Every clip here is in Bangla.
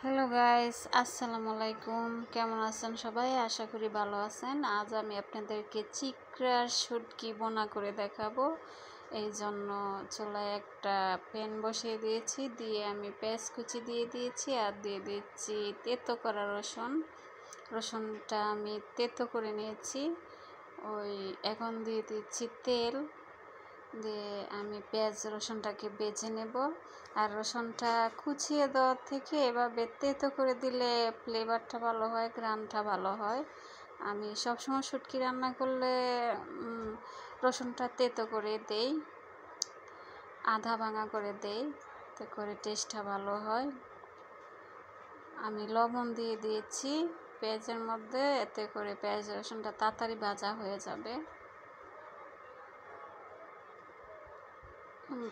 হ্যালো গাইস, আসসালামু আলাইকুম। কেমন আছেন সবাই? আশা করি ভালো আছেন। আজ আমি আপনাদেরকে চিকড়ার শুটকি বোনা করে দেখাবো। এই জন্য চুলায় একটা প্যান বসিয়ে দিয়েছি, দিয়ে আমি পেঁয়াজ কুচি দিয়ে দিয়েছি আর দিয়ে দিচ্ছি তেতো করা রসুনটা আমি তেতো করে নিয়েছি। এখন দিয়ে দিচ্ছি তেল, দিয়ে আমি পেঁয়াজ রসুনটাকে বেজে নেব। আর রসুনটা কুচিয়ে দেওয়ার থেকে এভাবে তেতো করে দিলে ফ্লেভারটা ভালো হয়, ঘ্রাণটা ভালো হয়। আমি সবসময় শুটকি রান্না করলে রসুনটা তেতো করে দেই, আধা ভাঙা করে দেই, এতে করে টেস্টটা ভালো হয়। আমি লবণ দিয়ে দিয়েছি পেঁয়াজের মধ্যে, এতে করে পেঁয়াজ রসুনটা তাড়াতাড়ি ভাজা হয়ে যাবে।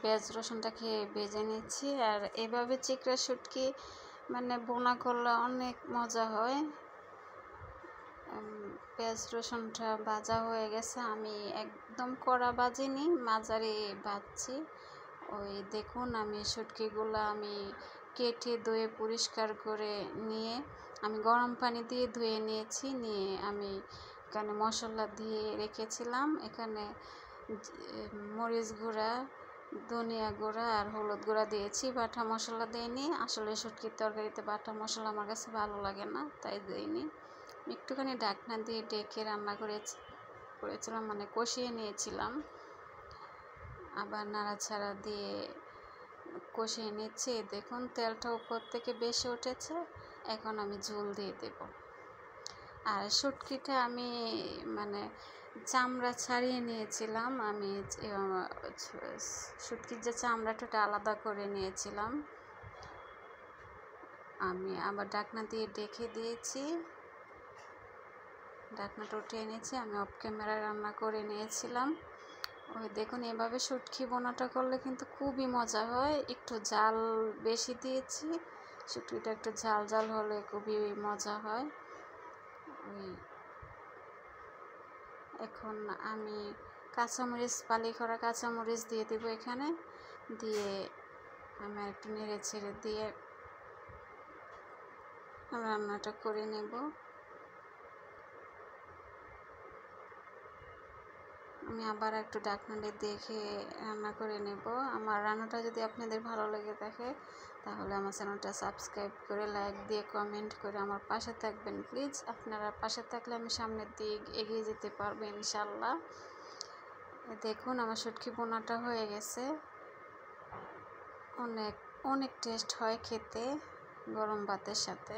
পেঁয়াজ রসুনটাকে ভেজে নিচ্ছি। আর এভাবে চিকড়া শুটকি বোনা করলে অনেক মজা হয়। পেঁয়াজ রসুনটা ভাজা হয়ে গেছে, আমি একদম কড়া ভাজিনি, মাঝারি ভাজছি। দেখুন, আমি শুটকিগুলো আমি কেটে ধুয়ে পরিষ্কার করে নিয়ে আমি গরম পানি দিয়ে ধুয়ে নিয়েছি। নিয়ে আমি এখানে মশলা দিয়ে রেখেছিলাম। এখানে মরিচ গুঁড়া, ধনিয়া গুঁড়া আর হলুদ গুঁড়া দিয়েছি, বাটা মশলা দিইনি। আসলে শুটকির তরকারিতে বাটা মশলা আমার কাছে ভালো লাগে না, তাই দিইনি। একটুখানি ঢাকনা দিয়ে ঢেকে রান্না করেছিলাম, কষিয়ে নিয়েছিলাম। আবার নাড়াচাড়া দিয়ে কষিয়ে নিচ্ছি। দেখুন, তেলটা উপর থেকে বেশি উঠেছে। এখন আমি ঝোল দিয়ে দেব। আর শুটকিটা আমি চামড়া ছাড়িয়ে নিয়েছিলাম। আমি শুটকির যে চামড়াটা আলাদা করে নিয়েছিলাম। আমি আবার ঢাকনা দিয়ে ঢেকে দিয়েছি, ঢাকনাটা উঠিয়ে নিয়েছি। আমি অফ ক্যামেরায় রান্না করে নিয়েছিলাম। দেখুন, এভাবে শুটকি বোনাটা করলে কিন্তু খুবই মজা হয়। একটু ঝাল বেশি দিয়েছি, শুটকিটা একটু ঝাল ঝাল হলে খুবই মজা হয়। এখন আমি কাঁচামরিচ, ফালি করা কাঁচামরিচ দিয়ে দেবো এখানে। দিয়ে আমি একটু নেড়ে ছেড়ে দিয়ে রান্নাটা করে নেব। আমি আবার একটু ঢাকনা দিয়ে দেখে রান্না করে নেব। আমার রান্নাটা যদি আপনাদের ভালো লেগে থাকে তাহলে আমার চ্যানেলটা সাবস্ক্রাইব করে, লাইক দিয়ে, কমেন্ট করে আমার পাশে থাকবেন প্লিজ। আপনারা পাশে থাকলে আমি সামনের দিক এগিয়ে যেতে পারবো ইনশাল্লাহ। দেখুন, আমার শুটকি বোনাটা হয়ে গেছে। অনেক অনেক টেস্ট হয় খেতে গরম ভাতের সাথে।